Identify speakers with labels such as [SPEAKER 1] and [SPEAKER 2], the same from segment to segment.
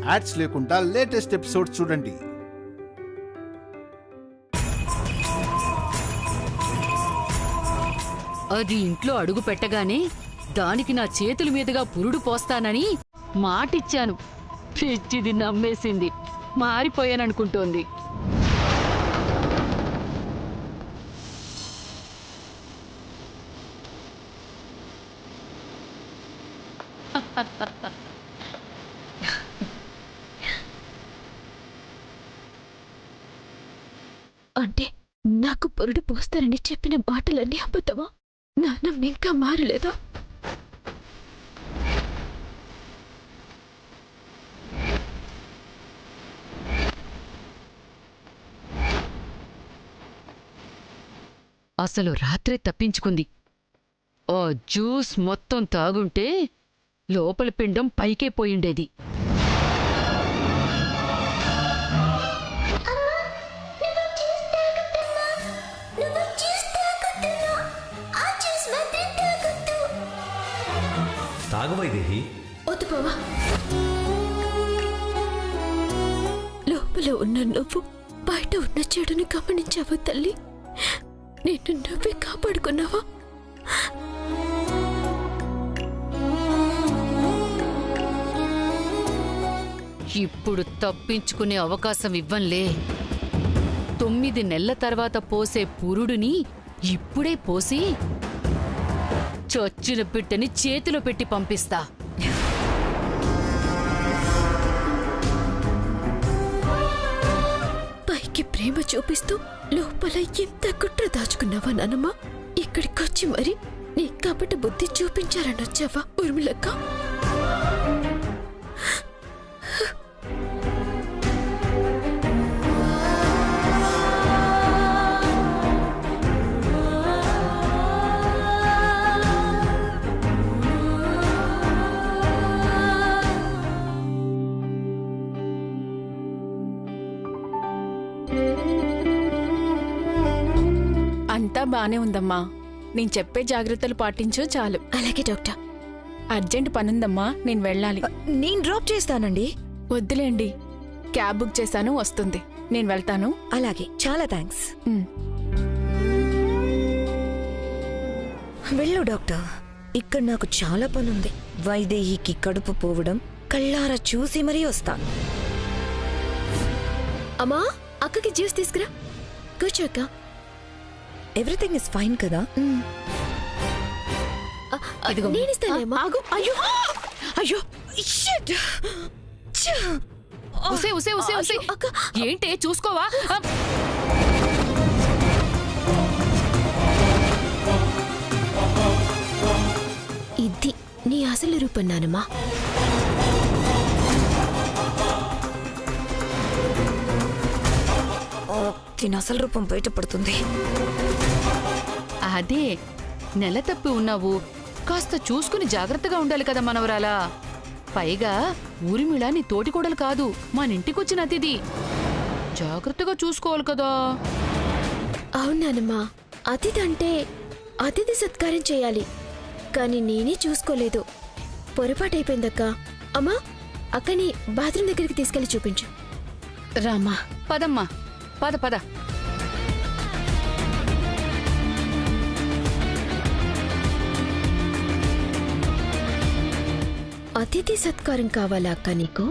[SPEAKER 1] Ads లేకుండా latest episodes చూడండి.
[SPEAKER 2] అది ఇంట్లో అడుగు పెట్టగానే దానికి నా చేతుల మీదుగా పురుడు పోస్తానని మాటిచ్చాను. పిచ్చిది నమ్మేసింది. మారిపోయాననుకుంటోంది.
[SPEAKER 3] అంటే నాకు పురుడు పోస్తారని చెప్పిన మాటలన్నీ అబద్ధమా? నాన్నమ్మ ఇంకా మారలేదా?
[SPEAKER 2] అసలు రాత్రే తప్పించుకుంది. ఆ జ్యూస్ మొత్తం తాగుంటే లోపల పిండం పైకే పోయిండేది.
[SPEAKER 3] లోపల ఉన్న నువ్వు బయట ఉన్న చెడుని గమనించావు తల్లి. నిన్ను నువ్వే కాపాడుకున్నావా?
[SPEAKER 2] ఇప్పుడు తప్పించుకునే అవకాశం ఇవ్వంలే. 9 నెలల తర్వాత పోసే పురుడుని ఇప్పుడే పోసి చొచ్చిన బిడ్డని చేతిలో పెట్టి పంపిస్తా.
[SPEAKER 3] పైకి ప్రేమ చూపిస్తూ లోపల ఎంత కుట్ర దాచుకున్నావా నానమ్మ? ఇక్కడికొచ్చి మరి నీ కపట బుద్ధి చూపించారని వచ్చావా ఊర్మిళక్క?
[SPEAKER 4] అంతా బానే ఉందమ్మా. నేను చెప్పే జాగ్రత్తలు పాటించు చాలు.
[SPEAKER 3] అలాగే డాక్టర్.
[SPEAKER 4] అర్జెంట్ పనుందమ్మా, నేను వెళ్ళాలి.
[SPEAKER 3] నేను డ్రాప్ చేస్తానండి.
[SPEAKER 4] వద్దులేండి, క్యాబ్ బుక్ చేశాను, వస్తుంది. నేను వెళ్తాను.
[SPEAKER 3] అలాగే, చాలా థ్యాంక్స్. వెళ్ళు డాక్టర్. ఇక్కడ నాకు చాలా పనుంది. వైదేహికి కడుపు పోవడం కళ్ళారా చూసి మరీ వస్తాను. అమ్మా, అక్కకి జ్యూస్ తీసుకురా. కూర్చోక్క. ఎవ్రీథింగ్ ఇస్ ఫైన్ కదా?
[SPEAKER 2] ఆగు. అయ్యో అయ్యో, ఉసే ఉసే ఉసే ఉసే. ఏంటే చూసుకోవా?
[SPEAKER 3] ఇది నీ అసలు రూపం నానమ్మా. దీని అసలు రూపం బయటపడుతుంది.
[SPEAKER 2] అదే నెల తప్పి ఉన్నావు. కాస్త చూసుకుని జాగ్రత్తగా ఉండాలి కదా మనవరాలా. పైగా ఊరిమిళ నీ తోటికోడలు కాదు, మనింటికొచ్చిన అతిథి. జాగ్రత్తగా చూసుకోవాలి కదా.
[SPEAKER 3] అవునానమ్మా, అతిథి అంటే అతిథి సత్కారం చేయాలి. కానీ నేనే చూసుకోలేదు. పొరపాటైపోయిందక్క. అమ్మా, అక్కని బాత్రూమ్ దగ్గరికి తీసుకెళ్లి చూపించు.
[SPEAKER 2] రామ్మా, పదమ్మా, పద పద.
[SPEAKER 3] అతిథి సత్కారం కావాలా అక్క నీకు?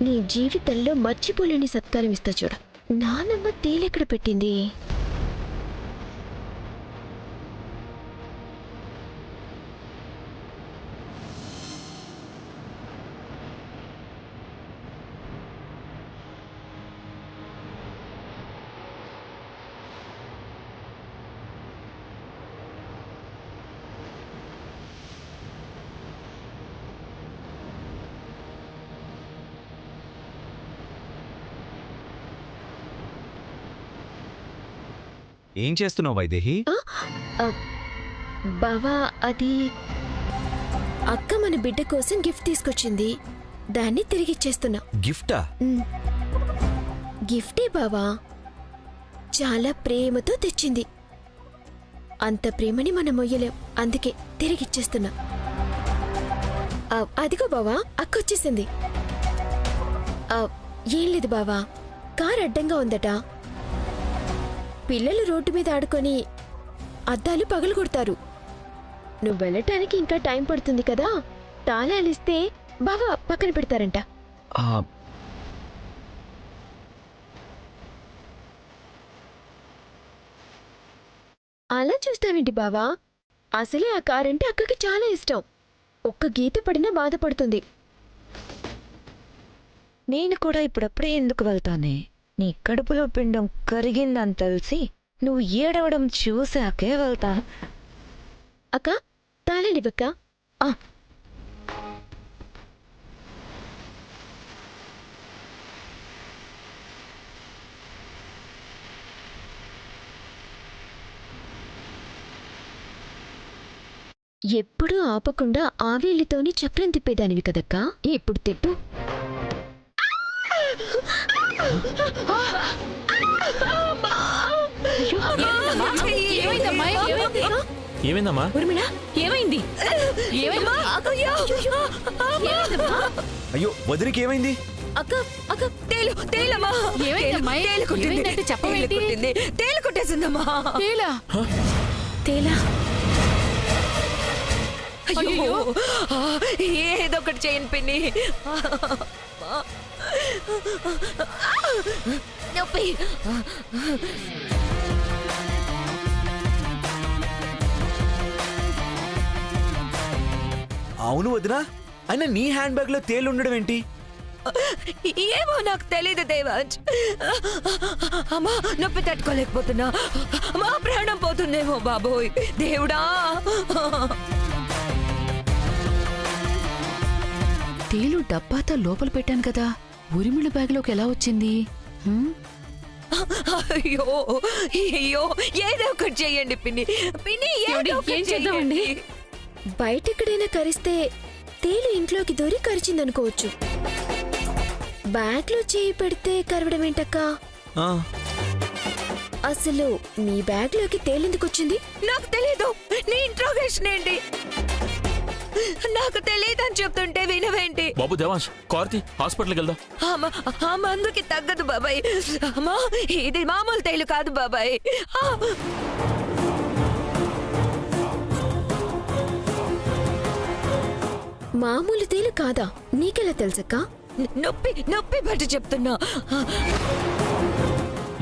[SPEAKER 3] నీ జీవితంలో మర్చిపోలేని సత్కారం ఇస్తా చూడ. నానమ్మ తేలెక్కడ పెట్టింది?
[SPEAKER 5] ఏం చేస్తున్నావు వైదేహి?
[SPEAKER 3] బావా, అది అక్క మన బిడ్డ కోసం గిఫ్ట్ తీసుకొచ్చింది. దాన్ని తిరిగిచ్చేస్తున్నా.
[SPEAKER 5] గిఫ్టా?
[SPEAKER 3] గిఫ్టే బావా. చాలా ప్రేమతో తెచ్చింది. అంత ప్రేమని మనం మొయ్యలేం. అందుకే తిరిగిచ్చేస్తున్నా. అదిగో బావా, అక్క వచ్చేసింది. ఏం లేదు బావా, కార్ అడ్డంగా ఉందట. పిల్లలు రోడ్డు మీద ఆడుకొని అద్దాలు పగలు కొడతారు. నువ్వు వెళ్ళటానికి ఇంకా టైం పడుతుంది కదా, తాళాలిస్తే బావా పక్కన పెడతారంట. అలా చూస్తావేంటి బావా? అసలే ఆ కారంటే అక్కకి చాలా ఇష్టం. ఒక్క గీత పడినా బాధపడుతుంది.
[SPEAKER 6] నేను కూడా ఇప్పుడప్పుడే ఎందుకు వెళ్తానే? నీ కడుపులో పిండం కరిగిందని తెలిసి నువ్వు ఏడవడం చూశాకే వెళ్తా.
[SPEAKER 3] అక్క తాళాలివక్క. ఎప్పుడూ ఆపకుండా ఆవేలితోని చక్రం తిప్పేదానివి కదక్కా, ఇప్పుడు తిప్పు.
[SPEAKER 5] ఏమైందమ్మా?
[SPEAKER 2] ఊర్మిళ ఏమైంది?
[SPEAKER 5] అయ్యో వదిలికి ఏమైంది?
[SPEAKER 6] అక్క అక్క తేలు తేలమ్మా.
[SPEAKER 2] ఏమైందంటే చెప్పవేంటి?
[SPEAKER 6] తేలు కొట్టేసిందమ్మా.
[SPEAKER 2] తేలా?
[SPEAKER 3] తేలా?
[SPEAKER 6] అయ్యో ఏదో ఒకటి చేయను పిన్ని. నొప్పి.
[SPEAKER 5] అవును వదినా, అయినా నీ హ్యాండ్ బ్యాగ్ లో తేలు ఉండడం ఏంటి?
[SPEAKER 6] ఏమో నాకు తెలీదు దేవాంజ్. అమ్మా నొప్పి తట్టుకోలేకపోతున్నా. మా ప్రాణం పోతుందేమో బాబోయ్ దేవుడా.
[SPEAKER 2] తేలు డబ్బాతో లోపల పెట్టాను కదా, ఊరిమిళ బ్యాగ్లోకి ఎలా వచ్చింది?
[SPEAKER 6] అయ్యో అయ్యో ఏదో ఒకటి చెయ్యండి పిన్ని. పిన్ని
[SPEAKER 2] ఏం చేద్దామండి?
[SPEAKER 3] బయటెక్కడైనా కరిస్తే తేలు ఇంట్లోకి దూరి కరిచిందనుకోవచ్చు. బ్యాగ్లో చేయి పెడితే కరవడం ఏంటక్కా? అసలు మీ బ్యాగ్లోకి తేలెందుకొచ్చింది?
[SPEAKER 6] నాకు తెలీదు. నీ ఇంట్రోగేషన్ ఏంటి? నాకు తెలియదని చెప్తుంటే వినవేంటి?
[SPEAKER 7] బాబు దేవాంశ్, కార్తీ హాస్పిటల్కి వెళ్దాం.
[SPEAKER 6] ఆ మందుకి తగ్గదు బాబాయ్. అమ్మా ఇది మామూలు తేలు కాదు బాబాయ్.
[SPEAKER 3] మామూలు తేలు కాదా? నీకెలా తెలుసక్కా?
[SPEAKER 6] నొప్పి నొప్పి పట్టి చెప్తున్నా.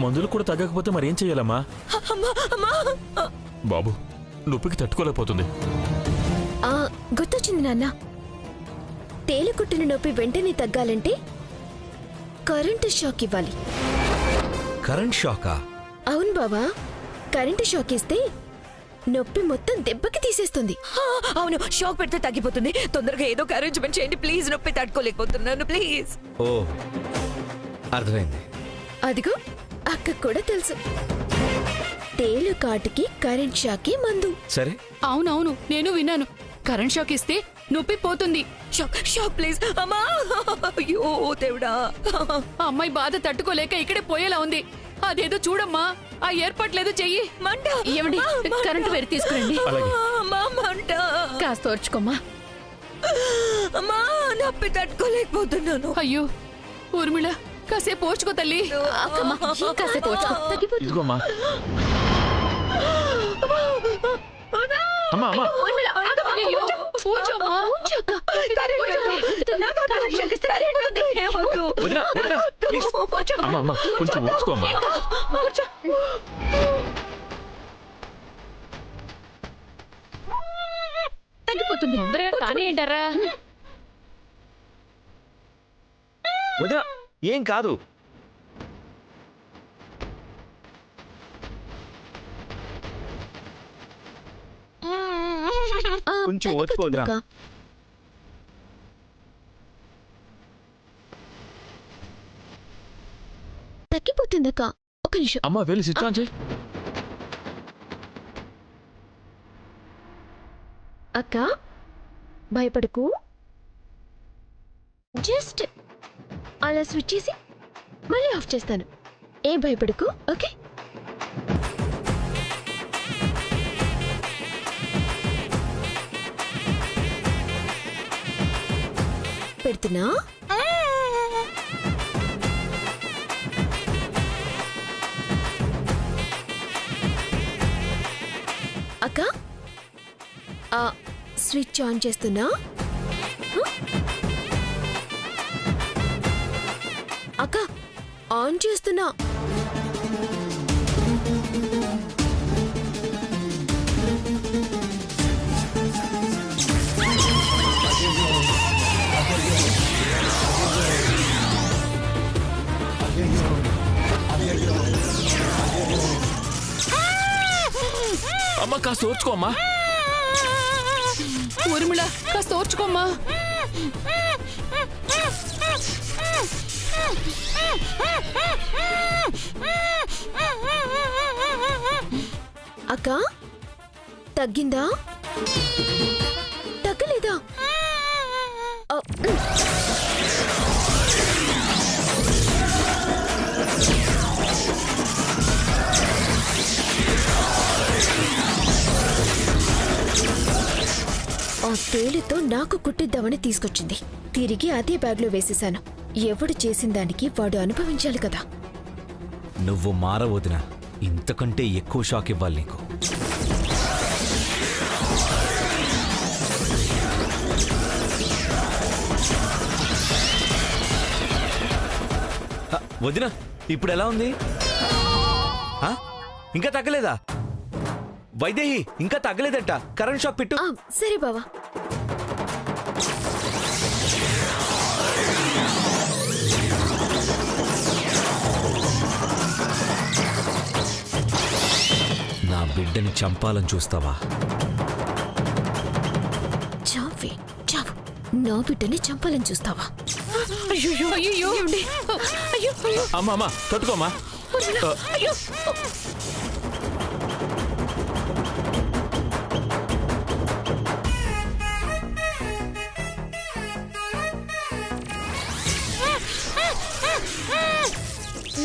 [SPEAKER 7] మందులు కూడా తగ్గకపోతే మరేం చెయ్యాలమ్మా? బాబు నొప్పికి తట్టుకోలేకపోతుంది.
[SPEAKER 3] గుర్తొచ్చింది నాన్న. తేలు కుట్టిన నొప్పి వెంటనే తగ్గాలంటే కరెంటు షాక్ ఇవ్వాలి.
[SPEAKER 5] కరెంట్ షాకా?
[SPEAKER 3] అవును బావా, కరెంటు షాక్ ఇస్తే నొప్పి మొత్తం దెబ్బకి తీసేస్తుంది.
[SPEAKER 6] అవును, షాక్ పెడితే తగ్గిపోతుంది. తొందరగా ఏదో ఒక అరేంజ్మెంట్ చేయండి ప్లీజ్. నొప్పి తట్టుకోలేకపోతున్నాను ప్లీజ్.
[SPEAKER 5] ఓ అర్థమైంది.
[SPEAKER 3] అదిగో అక్కకు కూడా తెలుసు. తేలు కాటుకి కరెంట్ షాకే మందు.
[SPEAKER 5] సరే.
[SPEAKER 2] అవునవును, నేను విన్నాను. కరెంట్ షాక్ ఇస్తే నొప్పి పోతుంది.
[SPEAKER 6] షాక్ షాక్ ప్లీజ్ అమ్మా. అయ్యో దేవుడా.
[SPEAKER 2] అమ్మాయి బాధ తట్టుకోలేక ఇక్కడే పోయేలా ఉంది. అదేదో చూడమ్మా, ఆ ఏర్పాట్లేదో చెయ్యి.
[SPEAKER 6] మంట.
[SPEAKER 2] ఏమండి, కరెంటు వేరు తీసుకురండి.
[SPEAKER 6] మంట.
[SPEAKER 2] కాస్త ఓర్చుకోమ్మా.
[SPEAKER 6] అమ్మా నొప్పి తట్టుకోలేకపోతున్నాను.
[SPEAKER 2] అయ్యో ఊర్మిళ, కాసేపు ఓర్చుకో తల్లి. కాసేపు ఓర్చుకో, తగ్గిపోతుంది.
[SPEAKER 7] ఇదిగోమ్మా. అమ్మా అమ్మా
[SPEAKER 2] అయ్యో, కూర్చోమ్మా.
[SPEAKER 7] వదినా, వదినా, ప్లీజ్. అమ్మా అమ్మా కొంచెం ఓర్చుకోమ్మా.
[SPEAKER 2] తగ్గిపోతుంది. తొందరగా కానీ ఏంటారా?
[SPEAKER 5] వదినా ఏం కాదు. కొంచెం ఓర్చుకోదురా.
[SPEAKER 3] తగ్గిపోతుందక్క. ఒక నిమిషం.
[SPEAKER 7] అమ్మా వెళ్ళి స్విచ్ ఆన్ చేయి.
[SPEAKER 3] అక్క భయపడకు. జస్ట్ అలా స్విచ్ చేసి మళ్ళీ ఆఫ్ చేస్తాను. ఏం భయపడకు, ఓకే? పెడుతున్నా. స్విచ్ ఆన్ చేస్తున్నా. అక్క ఆన్ చేస్తున్నా.
[SPEAKER 7] అమ్మ కాస్త ఓర్చుకో అమ్మా.
[SPEAKER 2] ఊర్మిళ కాస్త ఓర్చుకోమ్మా.
[SPEAKER 3] అక్క తగ్గిందా? తగ్గలేదా? ఆ తేలితో నాకు కుట్టిద్దామని తీసుకొచ్చింది. తిరిగి అదే బ్యాగ్లో వేసేశాను. ఎవడు చేసిన దానికి వాడు అనుభవించాలి కదా.
[SPEAKER 5] నువ్వు మారవదినా, ఇంతకంటే ఎక్కువ షాక్ ఇవ్వాలి నీకు. వదినా ఇప్పుడు ఎలా ఉంది? ఇంకా తగ్గలేదా? వైదేహి ఇంకా తగ్గలేదట. కరెంట్ షాక్ పెట్టు.
[SPEAKER 3] సరే బావా.
[SPEAKER 5] నా బిడ్డని చంపాలని చూస్తావా?
[SPEAKER 3] చావే చావు. నా బిడ్డని చంపాలని చూస్తావా?
[SPEAKER 7] అమ్మా అమ్మా తట్టుకోమ్మా.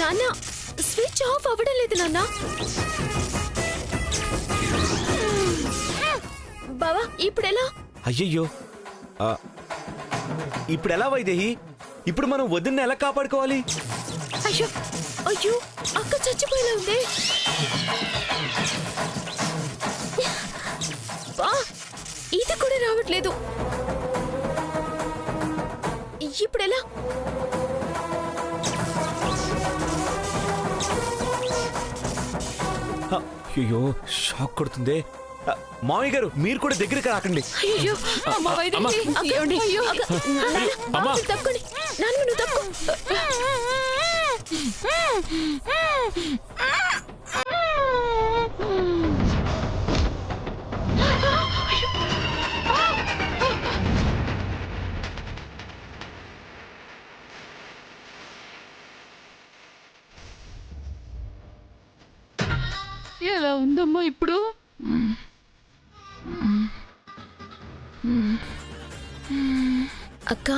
[SPEAKER 3] నాన్న స్విచ్ ఆఫ్ అవ్వడం లేదు నాన్న. బావా ఇప్పుడెలా?
[SPEAKER 5] అయ్యయ్యో, ఇప్పుడెలా వైదేహి? ఇప్పుడు మనం వదిన ఎలా కాపాడుకోవాలి?
[SPEAKER 3] అయ్యో అయ్యో అక్క చచ్చిపోయేలా ఉంది. ఇది కూడా రావట్లేదు. ఇప్పుడెలా?
[SPEAKER 5] అయ్యో షాక్ కొడుతుంది. మామయ్య గారు మీరు కూడా దగ్గరికి రాకండి.
[SPEAKER 3] అయ్యో తప్పుకోండి. నాన్న నువ్వు తప్పుకో.
[SPEAKER 2] ఎలా ఉందమ్మా ఇప్పుడు?
[SPEAKER 3] అక్క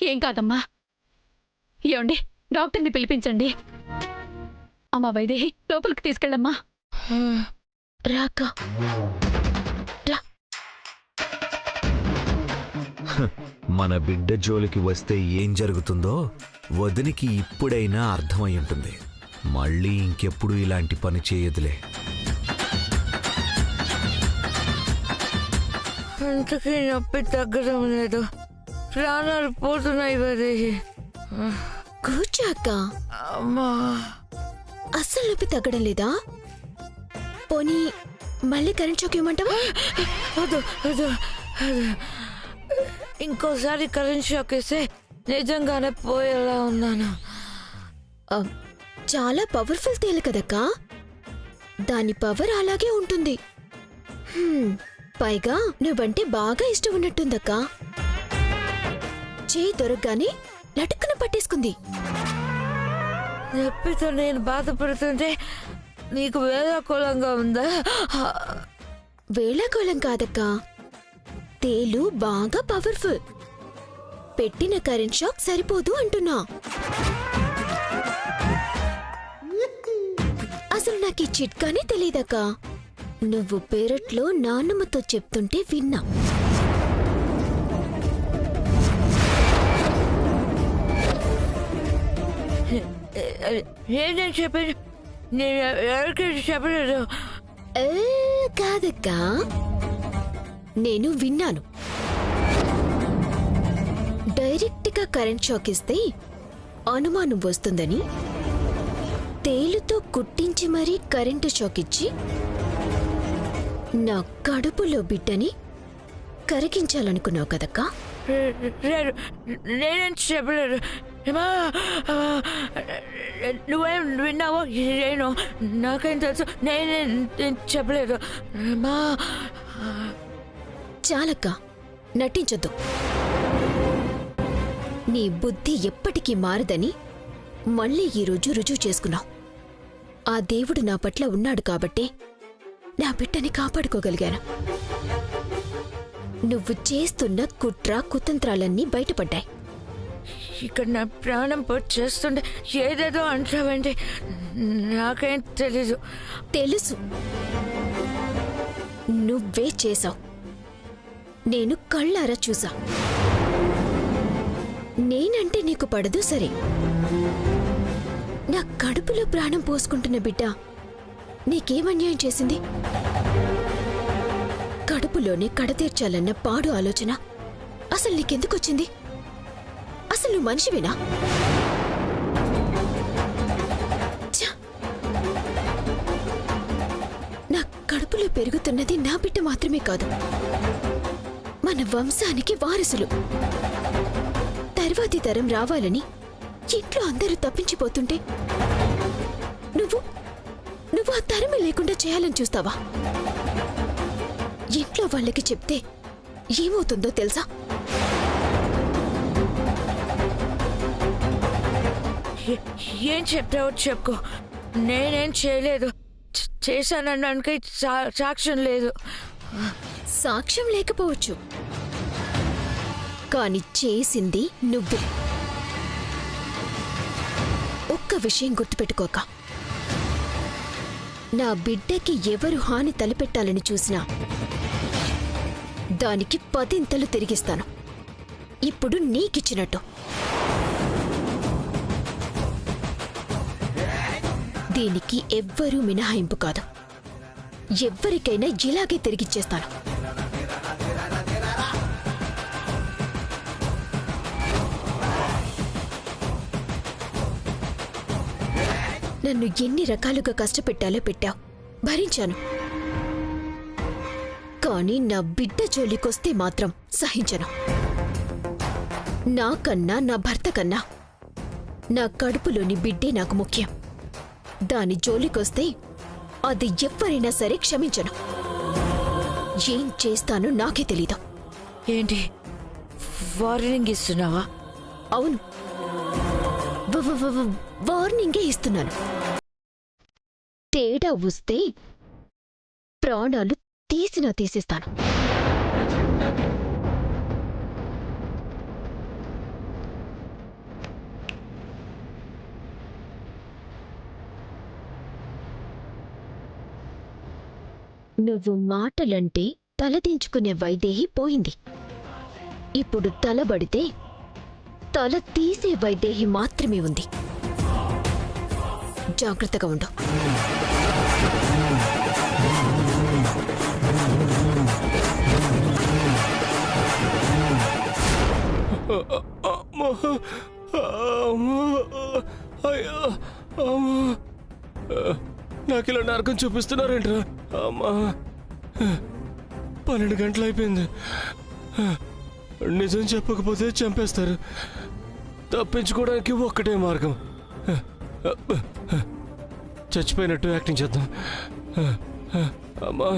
[SPEAKER 2] ఏం కాదమ్మా. ఏమండి డాక్టర్ని పిలిపించండి. అమ్మా వైదేహి లోపలికి తీసుకెళ్ళమ్మా.
[SPEAKER 3] రాక
[SPEAKER 5] మన బిడ్డ జోలికి వస్తే ఏం జరుగుతుందో వదినికి ఇప్పుడైనా అర్థమై ఉంటుంది. మళ్ళీ ఇంకెప్పుడు ఇలాంటి పని చేయదులే.
[SPEAKER 6] ఇంతకీ నొప్పి తగ్గడం లేదు. ప్రాణాలు పోతున్నాయి వైదేహి.
[SPEAKER 3] కూర్చోక్క.
[SPEAKER 6] అమ్మా
[SPEAKER 3] అస్సలు నొప్పి తగ్గడం లేదా? పోనీ మళ్ళీ కరెంట్ షాక్ ఇవ్వమంటావా?
[SPEAKER 6] వద్దు వద్దు. ఇంకోసారి కరెంట్ షాక్ వేస్తే నిజంగానే పోయేలా ఉన్నాను.
[SPEAKER 3] చాలా పవర్ఫుల్ తేలు కదక్కా. దాని పవర్ అలాగే ఉంటుంది. పైగా నువ్వంటే బాగా ఇష్టం ఉన్నట్టుందక్కా. చేయి దొరకగానే లటుక్కున పట్టేసుకుంది.
[SPEAKER 6] నొప్పితో నేను బాధపడుతుంటే నీకు వేళాకోళంగా ఉందా?
[SPEAKER 3] వేళాకోళం కాదక్క, తేలు బాగా పవర్ఫుల్. పెట్టిన కరెంట్ షాక్ సరిపోదు అంటున్నా. అసలు నాకు ఈ చిట్కానే తెలీదక్క. నువ్వు పెరట్లో నాన్నమ్మతో చెప్తుంటే విన్నా.
[SPEAKER 6] నేనేం చెప్పాను? నేను ఎవరికి చెప్పలేదు.
[SPEAKER 3] కాదక్క, నేను విన్నాను. డైరెక్ట్గా కరెంట్ షాక్ ఇస్తే అనుమానం వస్తుందని తేలుతో కుట్టించి మరీ కరెంటు షాక్ ఇచ్చి నా కడుపులో బిడ్డని కరిగించాలనుకున్నావు కదక్కా?
[SPEAKER 6] నేనేం చెప్పలేదు. నువ్వేం విన్నావో నేను నాకేం తెలుసు. నేనేం చెప్పలేదు.
[SPEAKER 3] చాలక్క, నటించొద్దు. నీ బుద్ధి ఎప్పటికీ మారదని మళ్ళీ ఈరోజు రుజువు చేసుకున్నావు. ఆ దేవుడు నా పట్ల ఉన్నాడు కాబట్టే నా బిడ్డని కాపాడుకోగలిగాను. నువ్వు చేస్తున్న కుట్ర కుతంత్రాలన్నీ బయటపడ్డాయి.
[SPEAKER 6] ఇక్కడ నా ప్రాణం పొట్టు చేస్తుంటే ఏదేదో అంటావంటే నాకేం తెలీదు.
[SPEAKER 3] తెలుసు, నువ్వే చేశావు. నేను కళ్ళారా చూసా. నేనంటే నీకు పడదు సరే, నా కడుపులో ప్రాణం పోసుకుంటున్న బిడ్డ నీకేమన్యాయం చేసింది? కడుపులోనే కడతీర్చాలన్న పాడు ఆలోచన అసలు నీకెందుకొచ్చింది? అసలు నువ్వు మనిషివేనా? నా కడుపులో పెరుగుతున్నది నా బిడ్డ మాత్రమే కాదు, మన వంశానికి వారసులు. తర్వాతి తరం రావాలని ఇంట్లో అందరూ తప్పించిపోతుంటే నువ్వు ఆ తరమే లేకుండా చేయాలని చూస్తావా? ఇంట్లో వాళ్ళకి చెప్తే ఏమవుతుందో తెలుసా?
[SPEAKER 6] ఏం చెప్తావో చెప్పుకో. నేనేం చేయలేదు. చేశానడానికి సాక్ష్యం లేదు.
[SPEAKER 3] సాక్ష్యం లేకపోవచ్చు, కాని చేసింది నువ్వే. ఒక్క విషయం గుర్తుపెట్టుకోక, నా బిడ్డకి ఎవరు హాని తలపెట్టాలని చూసినా దానికి 10 తిరిగిస్తాను. ఇప్పుడు నీకిచ్చినట్టు. దీనికి ఎవ్వరూ మినహాయింపు కాదు. ఎవ్వరికైనా ఇలాగే తిరిగిచ్చేస్తాను. నన్ను ఎన్ని రకాలుగా కష్టపెట్టాలో పెట్టావు, భరించాను. కానీ నా బిడ్డ జోలికొస్తే మాత్రం సహించను. నాకన్నా నా భర్త కన్నా నా కడుపులోని బిడ్డే నాకు ముఖ్యం. దాని జోలికొస్తే అది ఎవ్వరైనా సరే క్షమించను. ఏం చేస్తానో నాకే తెలీదు.
[SPEAKER 6] ఏంటి వార్నింగ్ ఇస్తున్నావా?
[SPEAKER 3] అవును, వార్నింగే ఇస్తున్నాను. తేడా వస్తే ప్రాణాలు తీసేస్తాను. నువ్వు మాటలంటే తలదించుకునే వైదేహి పోయింది. ఇప్పుడు తలబడితే తల తీసే వైదేహి మాత్రమే ఉంది. జాగ్రత్తగా ఉండు.
[SPEAKER 7] నాకు ఇలా నరకం చూపిస్తున్నారేంట్రా? అమ్మా, 12 గంటలు అయిపోయింది. నిజం చెప్పకపోతే చంపేస్తారు. తప్పించుకోవడానికి ఒక్కటే మార్గం, చచ్చిపోయినట్టు యాక్టింగ్ చేద్దాం. అమ్మా